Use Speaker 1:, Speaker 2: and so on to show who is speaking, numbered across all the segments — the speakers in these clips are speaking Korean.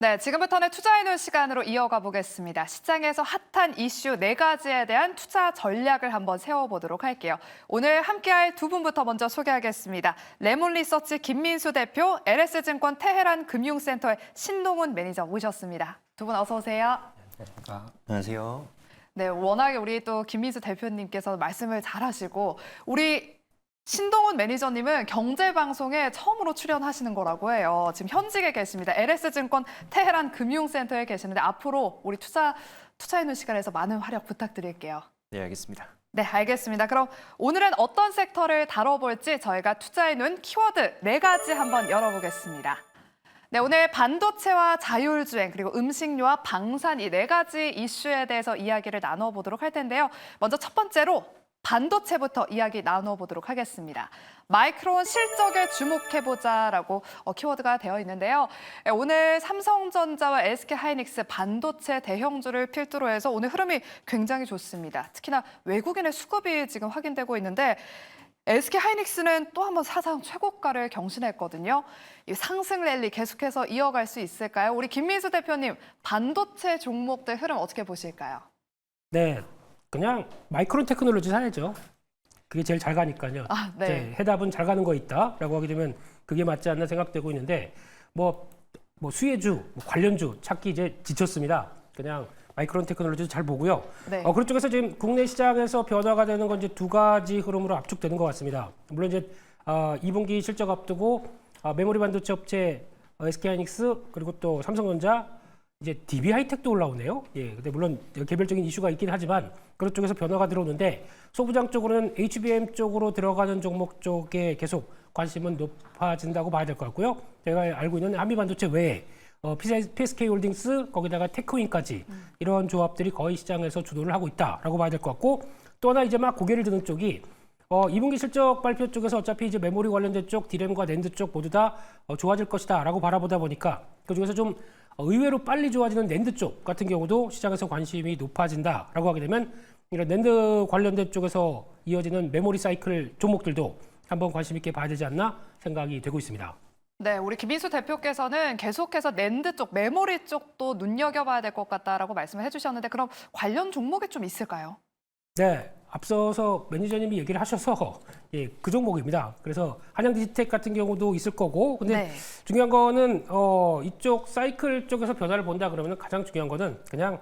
Speaker 1: 네, 지금부터는 투자해놓은 시간으로 이어가 보겠습니다. 시장에서 핫한 이슈 4가지에 대한 투자 전략을 한번 세워보도록 할게요. 오늘 함께할 두 분부터 먼저 소개하겠습니다. 레몬리서치 김민수 대표, LS증권 테헤란 금융센터의 신동훈 매니저 모셨습니다. 두 분 어서 오세요.
Speaker 2: 안녕하세요.
Speaker 1: 네, 워낙에 우리 또 김민수 대표님께서 말씀을 잘하시고 우리 신동훈 매니저님은 경제방송에 처음으로 출연하시는 거라고 해요. 지금 현직에 계십니다. LS증권 테헤란 금융센터에 계시는데 앞으로 우리 투자해놓은 시간에서 많은 활약 부탁드릴게요.
Speaker 2: 네, 알겠습니다.
Speaker 1: 네, 알겠습니다. 그럼 오늘은 어떤 섹터를 다뤄볼지 저희가 투자해놓은 키워드 4가지 한번 열어보겠습니다. 네, 오늘 반도체와 자율주행 그리고 음식료와 방산 이 4가지 이슈에 대해서 이야기를 나눠보도록 할 텐데요. 먼저 첫 번째로 반도체부터 이야기 나눠보도록 하겠습니다. 마이크론 실적에 주목해보자라고 키워드가 되어 있는데요. 오늘 삼성전자와 SK하이닉스 반도체 대형주를 필두로 해서 오늘 흐름이 굉장히 좋습니다. 특히나 외국인의 수급이 지금 확인되고 있는데 SK하이닉스는 또 한번 사상 최고가를 경신했거든요. 이 상승 랠리 계속해서 이어갈 수 있을까요? 우리 김민수 대표님, 반도체 종목들 흐름 어떻게 보실까요?
Speaker 3: 네, 그냥 마이크론 테크놀로지 사야죠. 그게 제일 잘 가니까요.
Speaker 1: 네.
Speaker 3: 이제 해답은 잘 가는 거 있다라고 하게 되면 그게 맞지 않나 생각되고 있는데 뭐 수혜주, 관련주 찾기 이제 지쳤습니다. 그냥 마이크론 테크놀로지도 잘 보고요.
Speaker 1: 네.
Speaker 3: 그런 쪽에서 지금 국내 시장에서 변화가 되는 건 이제 2가지 흐름으로 압축되는 것 같습니다. 물론 이제 2분기 실적 앞두고 메모리 반도체 업체 SK하이닉스 그리고 또 삼성전자 이제 DB 하이텍도 올라오네요. 예, 근데 물론 개별적인 이슈가 있긴 하지만 그런 쪽에서 변화가 들어오는데 소부장 쪽으로는 HBM 쪽으로 들어가는 종목 쪽에 계속 관심은 높아진다고 봐야 될 것 같고요. 제가 알고 있는 한미 반도체 외에 PSK홀딩스 거기다가 테크윈까지 이런 조합들이 거의 시장에서 주도를 하고 있다라고 봐야 될 것 같고 또 하나 이제 막 고개를 드는 쪽이 2분기 실적 발표 쪽에서 어차피 이제 메모리 관련된 쪽, 디램과 낸드 쪽 모두 다 좋아질 것이다라고 바라보다 보니까 그 중에서 좀 의외로 빨리 좋아지는 낸드 쪽 같은 경우도 시장에서 관심이 높아진다라고 하게 되면 이런 낸드 관련된 쪽에서 이어지는 메모리 사이클 종목들도 한번 관심 있게 봐야 되지 않나 생각이 되고 있습니다.
Speaker 1: 네, 우리 김민수 대표께서는 계속해서 낸드 쪽, 메모리 쪽도 눈여겨봐야 될 것 같다라고 말씀을 해주셨는데 그럼 관련 종목이 좀 있을까요?
Speaker 3: 네, 앞서서 매니저님이 얘기를 하셔서 예, 그 종목입니다. 그래서 한양디지텍 같은 경우도 있을 거고 근데
Speaker 1: 네.
Speaker 3: 중요한 거는 이쪽 사이클 쪽에서 변화를 본다 그러면 가장 중요한 거는 그냥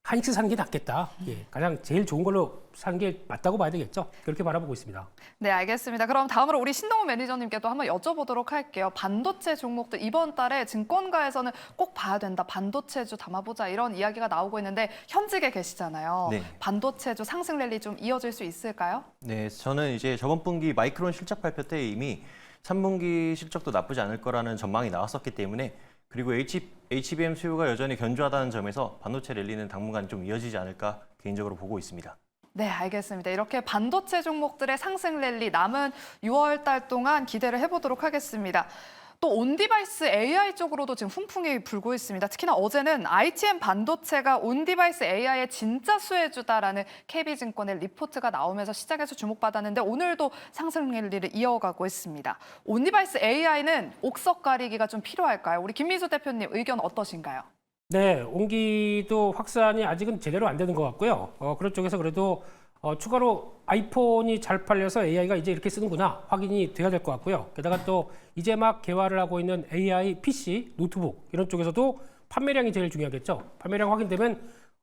Speaker 3: 하이닉스 사는 게 낫겠다. 예, 가장 제일 좋은 걸로 사는 게 맞다고 봐야 되겠죠. 그렇게 바라보고 있습니다.
Speaker 1: 네, 알겠습니다. 그럼 다음으로 우리 신동훈 매니저님께도 한번 여쭤보도록 할게요. 반도체 종목들 이번 달에 증권가에서는 꼭 봐야 된다. 반도체주 담아보자 이런 이야기가 나오고 있는데 현직에 계시잖아요.
Speaker 2: 네.
Speaker 1: 반도체주 상승 랠리 좀 이어질 수 있을까요?
Speaker 2: 네, 저는 이제 저번 분기 마이크론 실적 발표 때 이미 3분기 실적도 나쁘지 않을 거라는 전망이 나왔었기 때문에 그리고 HBM 수요가 여전히 견조하다는 점에서 반도체 랠리는 당분간 좀 이어지지 않을까 개인적으로 보고 있습니다.
Speaker 1: 네, 알겠습니다. 이렇게 반도체 종목들의 상승 랠리 남은 6월 달 동안 기대를 해보도록 하겠습니다. 또 온디바이스 AI 쪽으로도 지금 훈풍이 불고 있습니다. 특히나 어제는 ITM 반도체가 온디바이스 AI의 진짜 수혜주다라는 KB증권의 리포트가 나오면서 시장에서 주목받았는데 오늘도 상승 랠리를 이어가고 있습니다. 온디바이스 AI는 옥석 가리기가 좀 필요할까요? 우리 김민수 대표님 의견 어떠신가요?
Speaker 3: 네, 온기도 확산이 아직은 제대로 안 되는 것 같고요. 그런 쪽에서 그래도 추가로 아이폰이 잘 팔려서 AI가 이제 이렇게 쓰는구나 확인이 돼야 될 것 같고요. 게다가 또 이제 막 개발을 하고 있는 AI PC, 노트북 이런 쪽에서도 판매량이 제일 중요하겠죠. 판매량 확인되면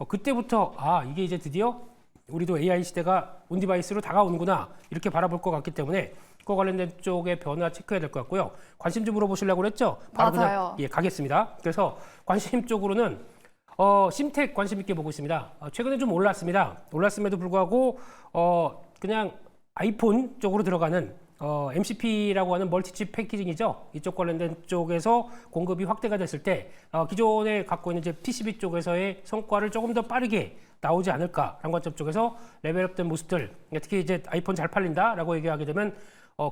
Speaker 3: 그때부터 이게 이제 드디어 우리도 AI 시대가 온디바이스로 다가오는구나 이렇게 바라볼 것 같기 때문에 그거 관련된 쪽의 변화 체크해야 될 것 같고요. 관심 좀 물어보시려고 그랬죠? 바로
Speaker 1: 맞아요.
Speaker 3: 그냥 가겠습니다. 그래서 관심 쪽으로는 심텍 관심 있게 보고 있습니다. 최근에 좀 올랐습니다. 올랐음에도 불구하고 그냥 아이폰 쪽으로 들어가는 MCP라고 하는 멀티칩 패키징이죠. 이쪽 관련된 쪽에서 공급이 확대가 됐을 때 기존에 갖고 있는 이제 PCB 쪽에서의 성과를 조금 더 빠르게 나오지 않을까라는 관점 쪽에서 레벨업된 모습들, 특히 이제 아이폰 잘 팔린다라고 얘기하게 되면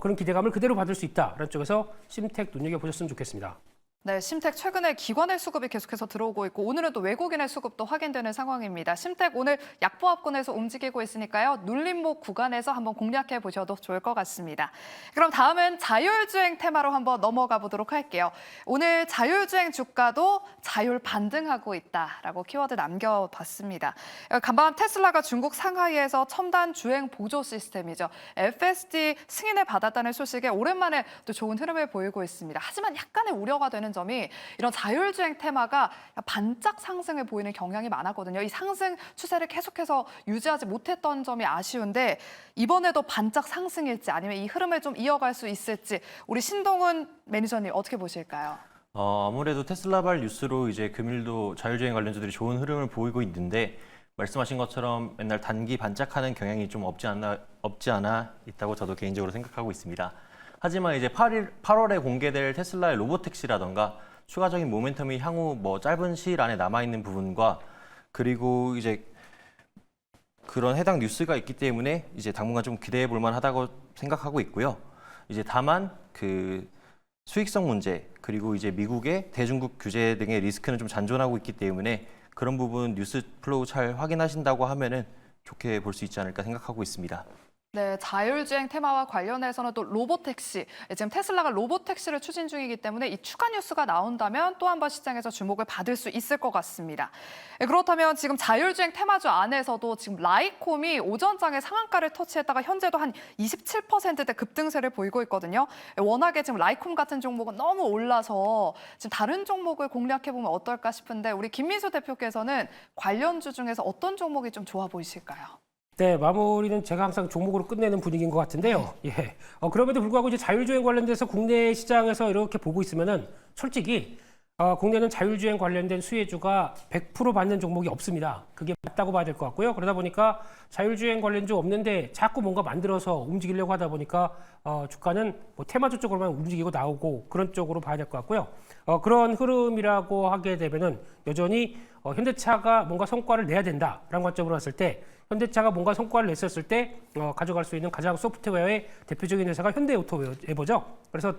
Speaker 3: 그런 기대감을 그대로 받을 수 있다라는 쪽에서 심텍 눈여겨보셨으면 좋겠습니다.
Speaker 1: 네, 심텍 최근에 기관의 수급이 계속해서 들어오고 있고 오늘은 또 외국인의 수급도 확인되는 상황입니다. 심텍 오늘 약보합권에서 움직이고 있으니까요. 눌림목 구간에서 한번 공략해 보셔도 좋을 것 같습니다. 그럼 다음은 자율주행 테마로 한번 넘어가 보도록 할게요. 오늘 자율주행 주가도 자율 반등하고 있다라고 키워드 남겨봤습니다. 간밤 테슬라가 중국 상하이에서 첨단 주행 보조 시스템이죠. FSD 승인을 받았다는 소식에 오랜만에 또 좋은 흐름을 보이고 있습니다. 하지만 약간의 우려가 되는 점이 이런 자율주행 테마가 반짝 상승을 보이는 경향이 많았거든요. 이 상승 추세를 계속해서 유지하지 못했던 점이 아쉬운데 이번에도 반짝 상승일지 아니면 이 흐름을 좀 이어갈 수 있을지 우리 신동훈 매니저님 어떻게 보실까요?
Speaker 2: 아무래도 테슬라발 뉴스로 이제 금일도 자율주행 관련주들이 좋은 흐름을 보이고 있는데 말씀하신 것처럼 맨날 단기 반짝하는 경향이 좀 없지 않아 있다고 저도 개인적으로 생각하고 있습니다. 하지만 이제 8월에 공개될 테슬라의 로보택시라던가 추가적인 모멘텀이 향후 짧은 시일 안에 남아있는 부분과 그리고 이제 그런 해당 뉴스가 있기 때문에 이제 당분간 좀 기대해 볼 만하다고 생각하고 있고요. 이제 다만 그 수익성 문제 그리고 이제 미국의 대중국 규제 등의 리스크는 좀 잔존하고 있기 때문에 그런 부분 뉴스 플로우 잘 확인하신다고 하면은 좋게 볼 수 있지 않을까 생각하고 있습니다.
Speaker 1: 네, 자율주행 테마와 관련해서는 또 로보택시, 지금 테슬라가 로보택시를 추진 중이기 때문에 이 추가 뉴스가 나온다면 또 한 번 시장에서 주목을 받을 수 있을 것 같습니다. 그렇다면 지금 자율주행 테마주 안에서도 지금 라이콤이 오전장에 상한가를 터치했다가 현재도 한 27%대 급등세를 보이고 있거든요. 워낙에 지금 라이콤 같은 종목은 너무 올라서 지금 다른 종목을 공략해보면 어떨까 싶은데 우리 김민수 대표께서는 관련주 중에서 어떤 종목이 좀 좋아 보이실까요?
Speaker 3: 네, 마무리는 제가 항상 종목으로 끝내는 분위기인 것 같은데요. 예. 그럼에도 불구하고 이제 자율주행 관련돼서 국내 시장에서 이렇게 보고 있으면은 솔직히 국내는 자율주행 관련된 수혜주가 100% 받는 종목이 없습니다. 그게 맞다고 봐야 될 것 같고요. 그러다 보니까 자율주행 관련주 없는데 자꾸 뭔가 만들어서 움직이려고 하다 보니까 주가는 테마주 쪽으로만 움직이고 나오고 그런 쪽으로 봐야 될 것 같고요. 그런 흐름이라고 하게 되면은 여전히 현대차가 뭔가 성과를 내야 된다라는 관점으로 봤을 때 현대차가 뭔가 성과를 냈었을 때 가져갈 수 있는 가장 소프트웨어의 대표적인 회사가 현대오토웨버죠. 그래서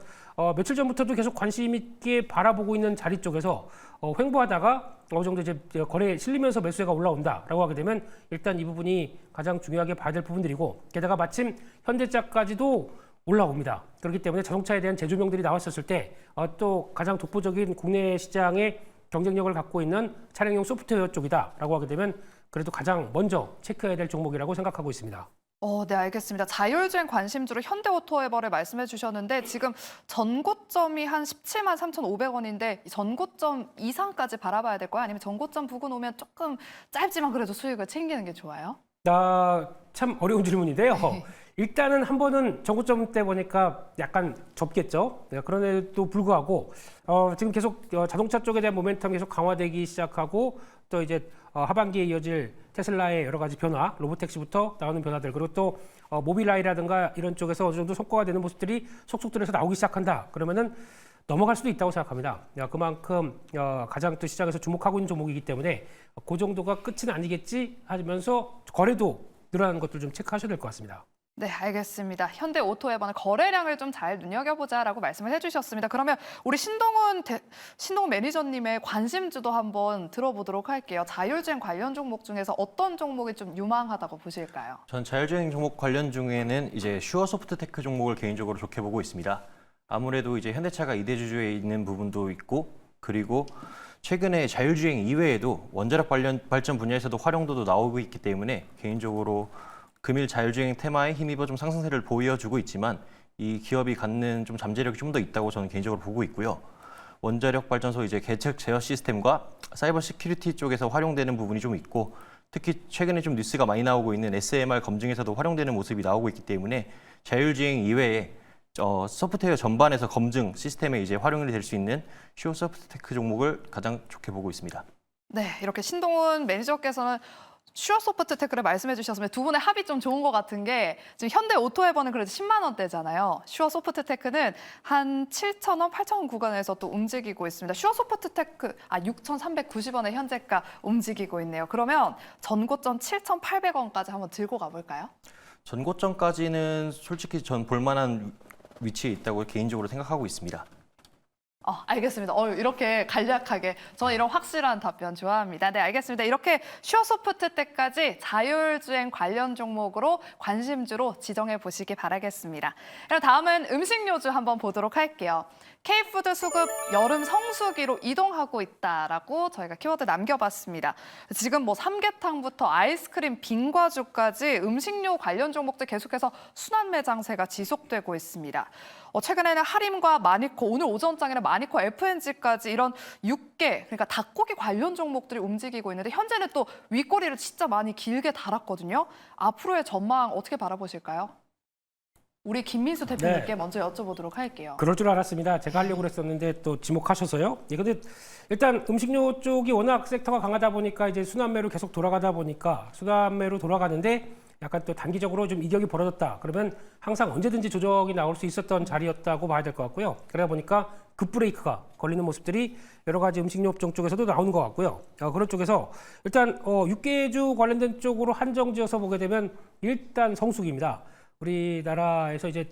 Speaker 3: 며칠 전부터도 계속 관심 있게 바라보고 있는 자리 쪽에서 횡보하다가 어느 정도 이제 거래에 실리면서 매수세가 올라온다라고 하게 되면 일단 이 부분이 가장 중요하게 봐야 될 부분들이고 게다가 마침 현대차까지도 올라옵니다. 그렇기 때문에 자동차에 대한 제조명들이 나왔었을 때 또 가장 독보적인 국내 시장의 경쟁력을 갖고 있는 차량용 소프트웨어 쪽이다라고 하게 되면 그래도 가장 먼저 체크해야 될 종목이라고 생각하고 있습니다.
Speaker 1: 네, 알겠습니다. 자율주행 관심주로 현대오토웨버를 말씀해 주셨는데 지금 전고점이 한 17만 3,500원인데 전고점 이상까지 바라봐야 될까요? 아니면 전고점 부근 오면 조금 짧지만 그래도 수익을 챙기는 게 좋아요?
Speaker 3: 참 어려운 질문인데요. 일단은 한 번은 전고점 때 보니까 약간 접겠죠. 그런데도 불구하고 지금 계속 자동차 쪽에 대한 모멘텀이 계속 강화되기 시작하고 또 이제 하반기에 이어질 테슬라의 여러 가지 변화, 로보택시부터 나오는 변화들 그리고 또 모빌아이라든가 이런 쪽에서 어느 정도 성과가 되는 모습들이 속속들여서 나오기 시작한다. 그러면은 넘어갈 수도 있다고 생각합니다. 그만큼 가장 또 시장에서 주목하고 있는 종목이기 때문에 그 정도가 끝은 아니겠지 하면서 거래도 늘어나는 것들 좀 체크하셔야 될 것 같습니다.
Speaker 1: 네, 알겠습니다. 현대오토웨버는 거래량을 좀 잘 눈여겨보자라고 말씀을 해주셨습니다. 그러면 우리 신동훈 매니저님의 관심주도 한번 들어보도록 할게요. 자율주행 관련 종목 중에서 어떤 종목이 좀 유망하다고 보실까요?
Speaker 2: 전 자율주행 종목 관련 중에는 이제 슈어소프트테크 종목을 개인적으로 좋게 보고 있습니다. 아무래도 이제 현대차가 이대주주에 있는 부분도 있고 그리고 최근에 자율주행 이외에도 원자력 발전 분야에서도 활용도도 나오고 있기 때문에 개인적으로 금일 자율주행 테마에 힘입어 좀 상승세를 보여주고 있지만 이 기업이 갖는 좀 잠재력이 좀 더 있다고 저는 개인적으로 보고 있고요. 원자력 발전소 이제 개척 제어 시스템과 사이버 시큐리티 쪽에서 활용되는 부분이 좀 있고 특히 최근에 좀 뉴스가 많이 나오고 있는 SMR 검증에서도 활용되는 모습이 나오고 있기 때문에 자율주행 이외에 소프트웨어 전반에서 검증 시스템에 이제 활용이 될 수 있는 슈어 소프트테크 종목을 가장 좋게 보고 있습니다.
Speaker 1: 네, 이렇게 신동훈 매니저께서는 슈어소프트테크를 말씀해 주셨으면 두 분의 합이 좀 좋은 것 같은 게 지금 현대오토웨버는 그래도 10만 원대잖아요. 슈어소프트테크는 한 7,000원, 8,000원 구간에서 또 움직이고 있습니다. 슈어소프트테크 6,390원의 현재가 움직이고 있네요. 그러면 전고점 7,800원까지 한번 들고 가볼까요?
Speaker 2: 전고점까지는 솔직히 전 볼만한 위치에 있다고 개인적으로 생각하고 있습니다.
Speaker 1: 알겠습니다. 이렇게 간략하게. 저는 이런 확실한 답변 좋아합니다. 네, 알겠습니다. 이렇게 슈어소프트 때까지 자율주행 관련 종목으로 관심주로 지정해 보시기 바라겠습니다. 그럼 다음은 음식료주 한번 보도록 할게요. K푸드 수급 여름 성수기로 이동하고 있다라고 저희가 키워드 남겨봤습니다. 지금 뭐 삼계탕부터 아이스크림, 빙과주까지 음식료 관련 종목들 계속해서 순환 매장세가 지속되고 있습니다. 최근에는 하림과 마니코, 오늘 오전장에는 마니코, FNG까지 이런 6개, 그러니까 닭고기 관련 종목들이 움직이고 있는데 현재는 또 윗꼬리를 진짜 많이 길게 달았거든요. 앞으로의 전망 어떻게 바라보실까요? 우리 김민수 대표님께 먼저 여쭤보도록 할게요.
Speaker 3: 그럴 줄 알았습니다. 제가 하려고 그랬었는데 또 지목하셔서요. 예, 근데 일단 음식료 쪽이 워낙 섹터가 강하다 보니까 이제 순환매로 계속 돌아가다 보니까 순환매로 돌아가는데 약간 또 단기적으로 좀 이격이 벌어졌다. 그러면 항상 언제든지 조정이 나올 수 있었던 자리였다고 봐야 될 것 같고요. 그러다 보니까 급브레이크가 걸리는 모습들이 여러 가지 음식료 업종 쪽에서도 나오는 것 같고요. 그런 쪽에서 일단 육개주 관련된 쪽으로 한정지어서 보게 되면 일단 성수기입니다. 우리나라에서 이제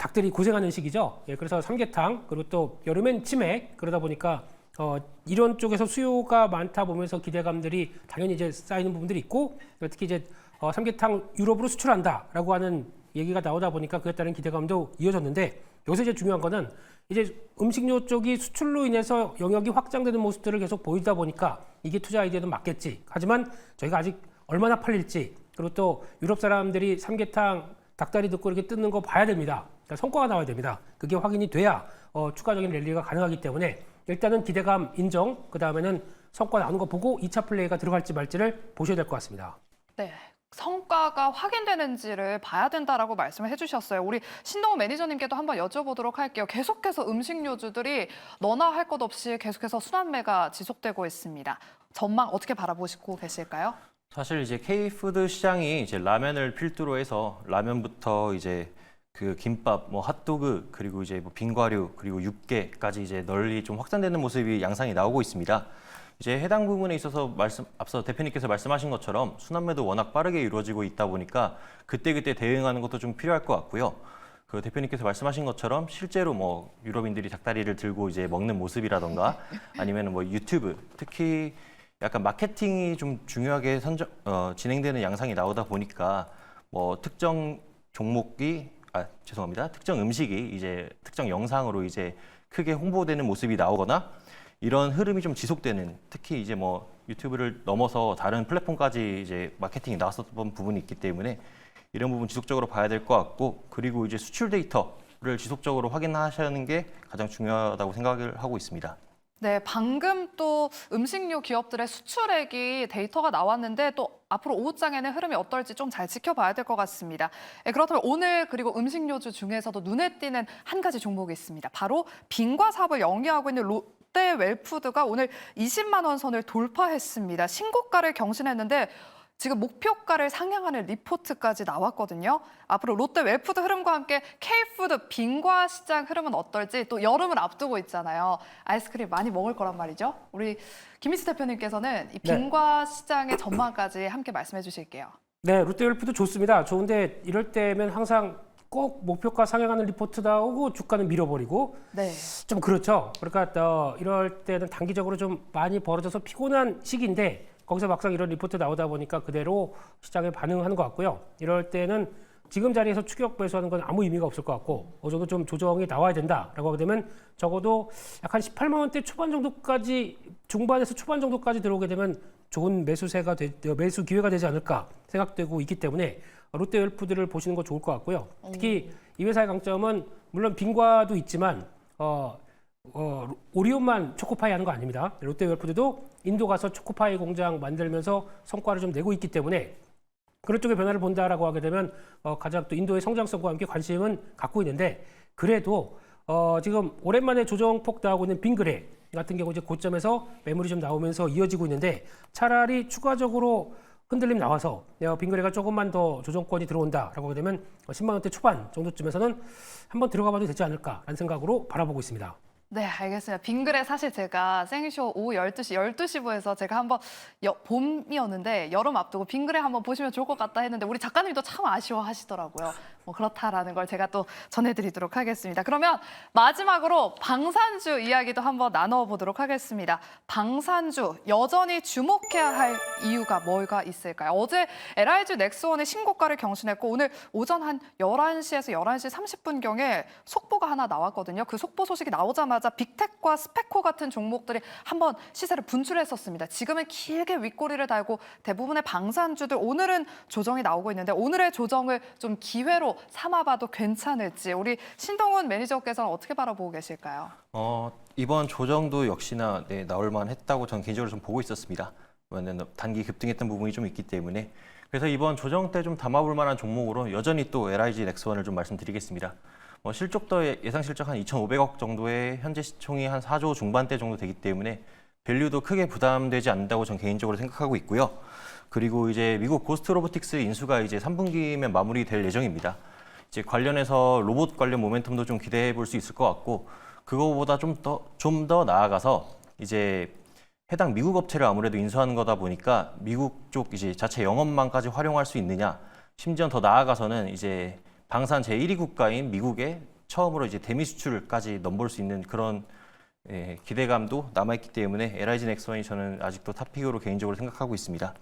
Speaker 3: 닭들이 고생하는 시기죠. 예, 그래서 삼계탕 그리고 또 여름엔 치맥 그러다 보니까 이런 쪽에서 수요가 많다 보면서 기대감들이 당연히 이제 쌓이는 부분들이 있고 특히 이제 삼계탕 유럽으로 수출한다라고 하는 얘기가 나오다 보니까 그에 따른 기대감도 이어졌는데 여기서 이제 중요한 거는 이제 음식료 쪽이 수출로 인해서 영역이 확장되는 모습들을 계속 보이다 보니까 이게 투자 아이디어도 맞겠지. 하지만 저희가 아직 얼마나 팔릴지 그리고 또 유럽 사람들이 삼계탕 닭다리 듣고 이렇게 뜯는 거 봐야 됩니다. 그러니까 성과가 나와야 됩니다. 그게 확인이 돼야 추가적인 랠리가 가능하기 때문에 일단은 기대감 인정, 그 다음에는 성과 나오는 거 보고 2차 플레이가 들어갈지 말지를 보셔야 될 것 같습니다.
Speaker 1: 네. 성과가 확인되는지를 봐야 된다라고 말씀을 해주셨어요. 우리 신동훈 매니저님께도 한번 여쭤보도록 할게요. 계속해서 음식료주들이 너나 할 것 없이 계속해서 순환매가 지속되고 있습니다. 전망 어떻게 바라보시고 계실까요?
Speaker 2: 사실 이제 K푸드 시장이 이제 라면을 필두로 해서 라면부터 이제 그 김밥, 뭐 핫도그, 그리고 이제 뭐 빙과류, 그리고 육개까지 이제 널리 좀 확산되는 모습이 양상이 나오고 있습니다. 이제 해당 부분에 있어서 앞서 대표님께서 말씀하신 것처럼 순환매도 워낙 빠르게 이루어지고 있다 보니까 그때그때 대응하는 것도 좀 필요할 것 같고요. 그 대표님께서 말씀하신 것처럼 실제로 뭐 유럽인들이 닭다리를 들고 이제 먹는 모습이라던가 아니면 뭐 유튜브, 특히 약간 마케팅이 좀 중요하게 진행되는 양상이 나오다 보니까 뭐 특정 종목이 특정 음식이 이제 특정 영상으로 이제 크게 홍보되는 모습이 나오거나 이런 흐름이 좀 지속되는, 특히 이제 뭐 유튜브를 넘어서 다른 플랫폼까지 이제 마케팅이 나왔었던 부분이 있기 때문에 이런 부분 지속적으로 봐야 될 것 같고, 그리고 이제 수출 데이터를 지속적으로 확인하시는 게 가장 중요하다고 생각을 하고 있습니다.
Speaker 1: 네, 방금 또 음식료 기업들의 수출액이 데이터가 나왔는데 또 앞으로 오후장에는 흐름이 어떨지 좀 잘 지켜봐야 될 것 같습니다. 그렇다면 오늘 그리고 음식료주 중에서도 눈에 띄는 한 가지 종목이 있습니다. 바로 빙과 사업을 영위하고 있는 롯데 웰푸드가 오늘 20만 원 선을 돌파했습니다. 신고가를 경신했는데 지금 목표가를 상향하는 리포트까지 나왔거든요. 앞으로 롯데 웰푸드 흐름과 함께 K푸드 빙과 시장 흐름은 어떨지, 또 여름을 앞두고 있잖아요. 아이스크림 많이 먹을 거란 말이죠. 우리 김민수 대표님께서는 이 빙과 시장의 전망까지 함께 말씀해 주실게요.
Speaker 3: 네, 롯데 웰푸드 좋습니다. 좋은데 이럴 때면 항상 꼭 목표가 상향하는 리포트 나오고 주가는 밀어버리고
Speaker 1: 네.
Speaker 3: 좀 그렇죠. 그러니까 이럴 때는 단기적으로 좀 많이 벌어져서 피곤한 시기인데 거기서 막상 이런 리포트 나오다 보니까 그대로 시장에 반응하는 것 같고요. 이럴 때는 지금 자리에서 추격 매수하는 건 아무 의미가 없을 것 같고 어느 정도 좀 조정이 나와야 된다라고 하게 되면 적어도 약간 18만 원대 초반 정도까지, 중반에서 초반 정도까지 들어오게 되면 좋은 매수 기회가 되지 않을까 생각되고 있기 때문에 롯데 웰푸드를 보시는 거 좋을 것 같고요. 특히 이 회사의 강점은 물론 빙과도 있지만 오리온만 초코파이 하는 거 아닙니다. 롯데 웰푸드도 인도 가서 초코파이 공장 만들면서 성과를 좀 내고 있기 때문에 그런 쪽의 변화를 본다라고 하게 되면 가장 또 인도의 성장성과 함께 관심은 갖고 있는데, 그래도 지금 오랜만에 조정폭 나오고 있는 빙그레 같은 경우 이제 고점에서 매물이 좀 나오면서 이어지고 있는데, 차라리 추가적으로 흔들림 나와서 빙그레가 조금만 더 조정권이 들어온다라고 하게 되면 10만 원대 초반 정도쯤에서는 한번 들어가봐도 되지 않을까라는 생각으로 바라보고 있습니다.
Speaker 1: 네, 알겠습니다. 빙그레 사실 제가 생쇼 오후 12시부에서 제가 한번 봄이었는데 여름 앞두고 빙그레 한번 보시면 좋을 것 같다 했는데 우리 작가님도 참 아쉬워하시더라고요. 뭐 그렇다라는 걸 제가 또 전해드리도록 하겠습니다. 그러면 마지막으로 방산주 이야기도 한번 나눠보도록 하겠습니다. 방산주 여전히 주목해야 할 이유가 뭐가 있을까요? 어제 LIG 넥스원의 신고가를 경신했고 오늘 오전 한 11시에서 11시 30분경에 속보가 하나 나왔거든요. 그 속보 소식이 나오자마자 빅텍과 스페코 같은 종목들이 한번 시세를 분출했었습니다. 지금은 길게 윗꼬리를 달고 대부분의 방산주들 오늘은 조정이 나오고 있는데 오늘의 조정을 좀 기회로 삼아봐도 괜찮을지 우리 신동훈 매니저께서는 어떻게 바라보고 계실까요?
Speaker 2: 이번 조정도 역시나 나올 만했다고 저는 개인적으로 좀 보고 있었습니다. 왜냐하면 단기 급등했던 부분이 좀 있기 때문에 그래서 이번 조정 때 좀 담아볼 만한 종목으로 여전히 또 LIG 넥스원을 좀 말씀드리겠습니다. 실적도 예상 실적 한 2,500억 정도에 현재 시총이 한 4조 중반대 정도 되기 때문에 밸류도 크게 부담되지 않는다고 저는 개인적으로 생각하고 있고요. 그리고 이제 미국 고스트 로보틱스 인수가 이제 3분기면 마무리될 예정입니다. 이제 관련해서 로봇 관련 모멘텀도 좀 기대해 볼 수 있을 것 같고 그거보다 좀 더 나아가서 이제 해당 미국 업체를 아무래도 인수하는 거다 보니까 미국 쪽 이제 자체 영업망까지 활용할 수 있느냐, 심지어 더 나아가서는 이제 방산 제1위 국가인 미국에 처음으로 이제 대미 수출까지 넘볼 수 있는 그런 기대감도 남아있기 때문에 LIG 넥스원이 저는 아직도 탑픽으로 개인적으로 생각하고 있습니다.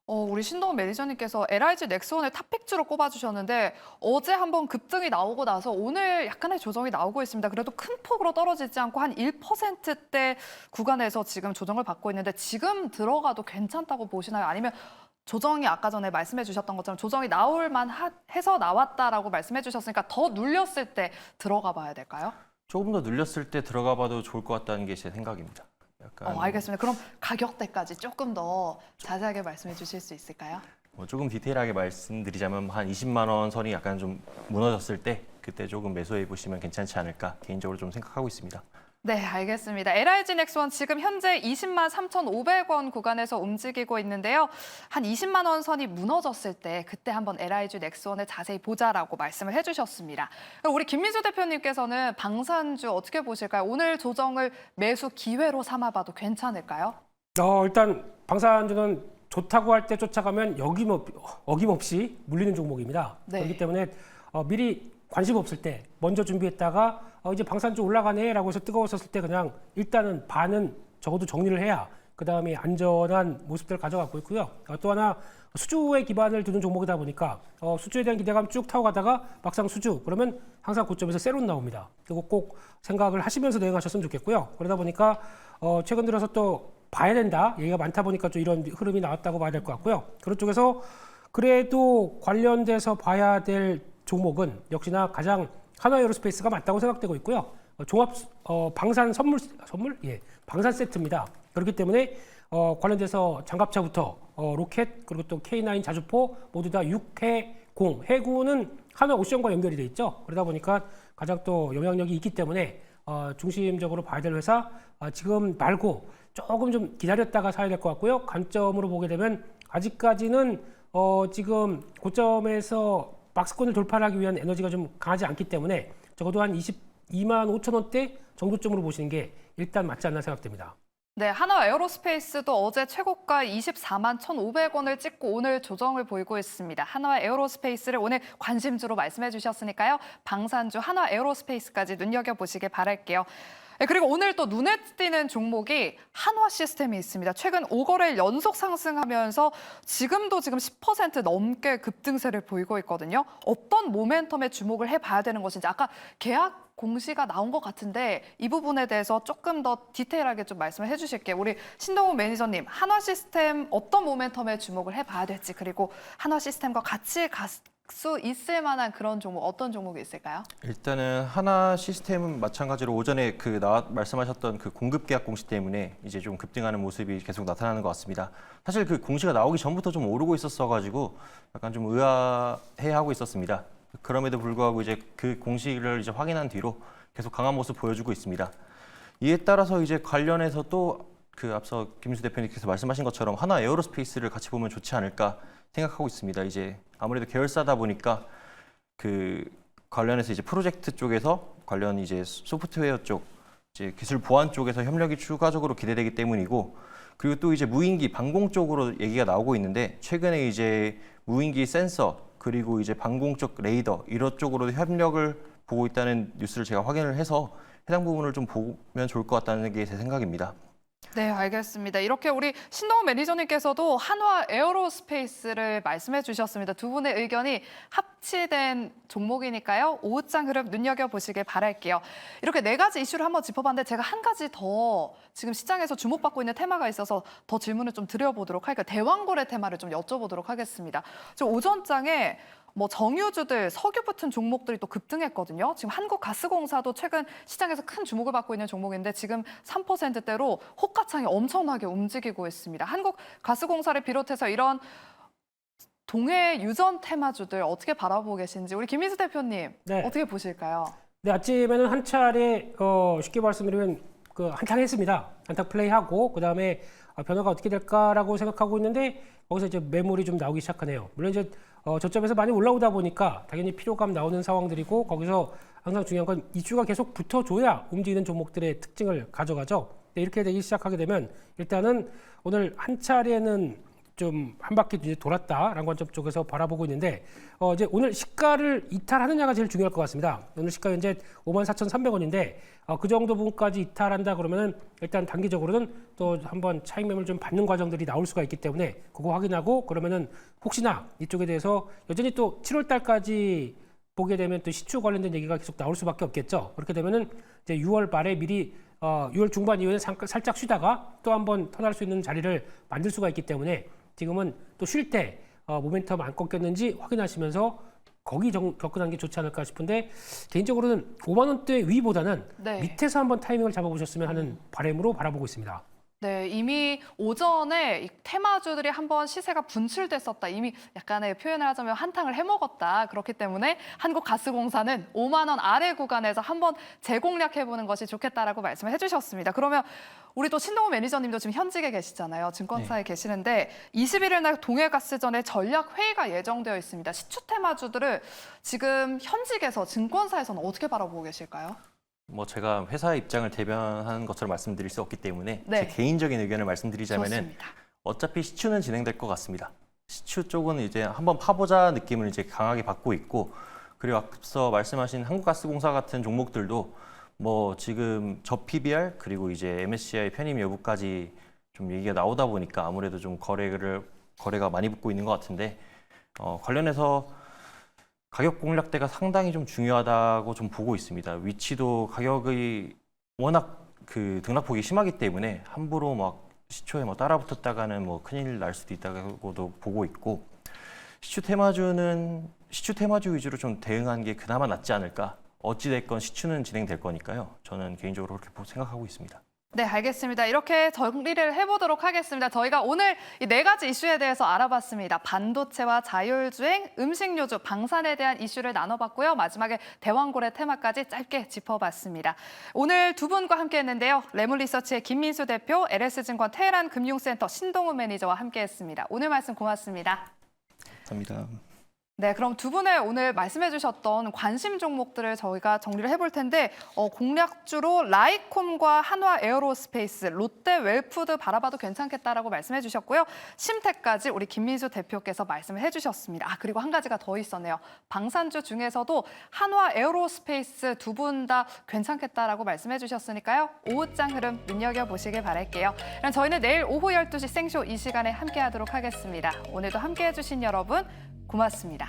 Speaker 1: 우리 신동훈 매니저님께서 LIG 넥스원을 탑픽주로 꼽아주셨는데 어제 한번 급등이 나오고 나서 오늘 약간의 조정이 나오고 있습니다. 그래도 큰 폭으로 떨어지지 않고 한 1%대 구간에서 지금 조정을 받고 있는데 지금 들어가도 괜찮다고 보시나요? 아니면 조정이 아까 전에 말씀해 주셨던 것처럼 조정이 나올 만해서 나왔다라고 말씀해 주셨으니까 더 눌렸을 때 들어가 봐야 될까요?
Speaker 2: 조금 더 눌렸을 때 들어가 봐도 좋을 것 같다는 게 제 생각입니다. 약간
Speaker 1: 알겠습니다. 그럼 가격대까지 조금 더 자세하게 말씀해 주실 수 있을까요?
Speaker 2: 조금 디테일하게 말씀드리자면 한 20만 원 선이 약간 좀 무너졌을 때 그때 조금 매수해 보시면 괜찮지 않을까 개인적으로 좀 생각하고 있습니다.
Speaker 1: 네, 알겠습니다. LIG 넥스원 지금 현재 20만 3,500원 구간에서 움직이고 있는데요. 한 20만 원 선이 무너졌을 때 그때 한번 LIG 넥스원을 자세히 보자라고 말씀을 해주셨습니다. 우리 김민수 대표님께서는 방산주 어떻게 보실까요? 오늘 조정을 매수 기회로 삼아봐도 괜찮을까요?
Speaker 3: 일단 방산주는 좋다고 할 때 쫓아가면 어김없이 물리는 종목입니다.
Speaker 1: 네.
Speaker 3: 그렇기 때문에 미리 관심 없을 때 먼저 준비했다가 이제 방산주 올라가네라고 해서 뜨거웠었을 때 그냥 일단은 반은 적어도 정리를 해야 그 다음에 안전한 모습들을 가져가고 있고요. 또 하나 수주에 기반을 두는 종목이다 보니까 수주에 대한 기대감 쭉 타고 가다가 막상 수주 그러면 항상 고점에서 세론 나옵니다. 그리고 꼭 생각을 하시면서 대응하셨으면 좋겠고요. 그러다 보니까 최근 들어서 또 봐야 된다 얘기가 많다 보니까 좀 이런 흐름이 나왔다고 봐야 될 것 같고요. 그런 쪽에서 그래도 관련돼서 봐야 될 종목은 역시나 가장 한화에어로스페이스가 맞다고 생각되고 있고요. 종합 방산 방산 세트입니다. 그렇기 때문에 관련돼서 장갑차부터 로켓 그리고 또 K9 자주포 모두 다 6해공 해군은 한화 오션과 연결이 돼 있죠. 그러다 보니까 가장 또 영향력이 있기 때문에 중심적으로 봐야 될 회사 지금 말고 조금 좀 기다렸다가 사야 될 것 같고요. 관점으로 보게 되면 아직까지는 지금 고점에서 박스권을 돌파하기 위한 에너지가 좀 강하지 않기 때문에 적어도 한 22만 5천 원대 정도쯤으로 보시는 게 일단 맞지 않나 생각됩니다.
Speaker 1: 네, 한화 에어로스페이스도 어제 최고가 24만 1,500원을 찍고 오늘 조정을 보이고 있습니다. 한화 에어로스페이스를 오늘 관심주로 말씀해 주셨으니까요. 방산주 한화 에어로스페이스까지 눈여겨보시길 바랄게요. 네, 그리고 오늘 또 눈에 띄는 종목이 한화 시스템이 있습니다. 최근 5거래일 연속 상승하면서 지금 10% 넘게 급등세를 보이고 있거든요. 어떤 모멘텀에 주목을 해봐야 되는 것인지 아까 계약 공시가 나온 것 같은데 이 부분에 대해서 조금 더 디테일하게 좀 말씀을 해주실게요. 우리 신동훈 매니저님, 한화 시스템 어떤 모멘텀에 주목을 해봐야 될지 그리고 한화 시스템과 같이 갈 수 있을 만한 그런 종목 어떤 종목이 있을까요?
Speaker 2: 일단은 하나 시스템은 마찬가지로 오전에 말씀하셨던 그 공급 계약 공시 때문에 이제 좀 급등하는 모습이 계속 나타나는 것 같습니다. 사실 그 공시가 나오기 전부터 좀 오르고 있었어가지고 약간 좀 의아해하고 있었습니다. 그럼에도 불구하고 이제 그 공시를 이제 확인한 뒤로 계속 강한 모습 보여주고 있습니다. 이에 따라서 이제 관련해서 또 그 앞서 김민수 대표님께서 말씀하신 것처럼 하나 에어로스페이스를 같이 보면 좋지 않을까 생각하고 있습니다. 이제 아무래도 계열사다 보니까 그 관련해서 이제 프로젝트 쪽에서 관련 이제 소프트웨어 쪽 이제 기술 보안 쪽에서 협력이 추가적으로 기대되기 때문이고 그리고 또 이제 무인기 방공 쪽으로 얘기가 나오고 있는데 최근에 이제 무인기 센서 그리고 이제 방공적 레이더 이런 쪽으로 협력을 보고 있다는 뉴스를 제가 확인을 해서 해당 부분을 좀 보면 좋을 것 같다는 게 제 생각입니다.
Speaker 1: 네, 알겠습니다. 이렇게 우리 신동훈 매니저님께서도 한화 에어로스페이스를 말씀해 주셨습니다. 두 분의 의견이 합치된 종목이니까요. 오후장 흐름 눈여겨보시길 바랄게요. 이렇게 네 가지 이슈를 한번 짚어봤는데 제가 한 가지 더 지금 시장에서 주목받고 있는 테마가 있어서 더 질문을 좀 드려보도록 할게요. 대왕거래 테마를 좀 여쭤보도록 하겠습니다. 지금 오전장에 뭐 정유주들, 석유 붙은 종목들이 또 급등했거든요. 지금 한국가스공사도 최근 시장에서 큰 주목을 받고 있는 종목인데 지금 3%대로 호가창이 엄청나게 움직이고 있습니다. 한국가스공사를 비롯해서 이런 동해 유전 테마주들 어떻게 바라보고 계신지 우리 김민수 대표님
Speaker 3: 네.
Speaker 1: 어떻게 보실까요?
Speaker 3: 네, 아침에는 한 차례 쉽게 말씀드리면 그 한탕 했습니다. 한탕 플레이하고 그다음에 변화가 어떻게 될까라고 생각하고 있는데 거기서 이제 매물이 좀 나오기 시작하네요. 물론 이제 저점에서 많이 올라오다 보니까 당연히 피로감 나오는 상황들이고 거기서 항상 중요한 건 이슈가 계속 붙어줘야 움직이는 종목들의 특징을 가져가죠. 근데 이렇게 되기 시작하게 되면 일단은 오늘 한 차례는 좀 한 바퀴 이제 돌았다라는 관점 쪽에서 바라보고 있는데 이제 오늘 시가를 이탈하느냐가 제일 중요할 것 같습니다. 오늘 시가 현재 54,300원인데 그 정도 부분까지 이탈한다 그러면은 일단 단기적으로는 또 한번 차익 매물 좀 받는 과정들이 나올 수가 있기 때문에 그거 확인하고 그러면은 혹시나 이쪽에 대해서 여전히 또 7월 달까지 보게 되면 또 시추 관련된 얘기가 계속 나올 수밖에 없겠죠. 그렇게 되면은 이제 6월 말에 미리 6월 중반 이후에 살짝 쉬다가 또 한번 턴할 수 있는 자리를 만들 수가 있기 때문에 지금은 또 쉴 때 모멘텀 안 꺾였는지 확인하시면서 거기 접근하는 게 좋지 않을까 싶은데 개인적으로는 5만 원대 위보다는
Speaker 1: 네.
Speaker 3: 밑에서 한번 타이밍을 잡아보셨으면 하는 바람으로 바라보고 있습니다.
Speaker 1: 네, 이미 오전에 이 테마주들이 한번 시세가 분출됐었다. 이미 약간의 표현을 하자면 한탕을 해먹었다. 그렇기 때문에 한국가스공사는 5만 원 아래 구간에서 한번 재공략해보는 것이 좋겠다라고 말씀을 해주셨습니다. 그러면 우리 또 신동훈 매니저님도 지금 현직에 계시잖아요. 증권사에 계시는데 21일 날 동해가스전에 전략 회의가 예정되어 있습니다. 시추 테마주들을 지금 현직에서 증권사에서는 어떻게 바라보고 계실까요?
Speaker 2: 뭐 제가 회사 입장을 대변하는 것처럼 말씀드릴 수 없기 때문에
Speaker 1: 네.
Speaker 2: 제 개인적인 의견을 말씀드리자면은
Speaker 1: 좋습니다.
Speaker 2: 어차피 시추는 진행될 것 같습니다. 시추 쪽은 이제 한번 파보자 느낌을 이제 강하게 받고 있고 그리고 앞서 말씀하신 한국가스공사 같은 종목들도 뭐 지금 저PBR 그리고 이제 MSCI 편입 여부까지 좀 얘기가 나오다 보니까 아무래도 좀 거래가 많이 붙고 있는 것 같은데 관련해서 가격 공략대가 상당히 좀 중요하다고 좀 보고 있습니다. 위치도 가격이 워낙 그 등락폭이 심하기 때문에 함부로 막 시초에 뭐 따라붙었다가는 뭐 큰일 날 수도 있다고도 보고 있고 시추 테마주 위주로 좀 대응한 게 그나마 낫지 않을까. 어찌됐건 시추는 진행될 거니까요. 저는 개인적으로 그렇게 생각하고 있습니다.
Speaker 1: 네, 알겠습니다. 이렇게 정리를 해보도록 하겠습니다. 저희가 오늘 이 네 가지 이슈에 대해서 알아봤습니다. 반도체와 자율주행, 음식료주, 방산에 대한 이슈를 나눠봤고요. 마지막에 대왕고래 테마까지 짧게 짚어봤습니다. 오늘 두 분과 함께했는데요. 레몬리서치의 김민수 대표, LS증권 테헤란 금융센터 신동훈 매니저와 함께했습니다. 오늘 말씀 고맙습니다.
Speaker 2: 감사합니다.
Speaker 1: 네, 그럼 두 분의 오늘 말씀해 주셨던 관심 종목들을 저희가 정리를 해볼 텐데 공략주로 라이콤과 한화 에어로스페이스, 롯데 웰푸드 바라봐도 괜찮겠다라고 말씀해 주셨고요. 심택까지 우리 김민수 대표께서 말씀을 해주셨습니다. 그리고 한 가지가 더 있었네요. 방산주 중에서도 한화 에어로스페이스 두 분 다 괜찮겠다라고 말씀해 주셨으니까요. 오후장 흐름 눈여겨보시길 바랄게요. 그럼 저희는 내일 오후 12시 생쇼 이 시간에 함께하도록 하겠습니다. 오늘도 함께해 주신 여러분 고맙습니다.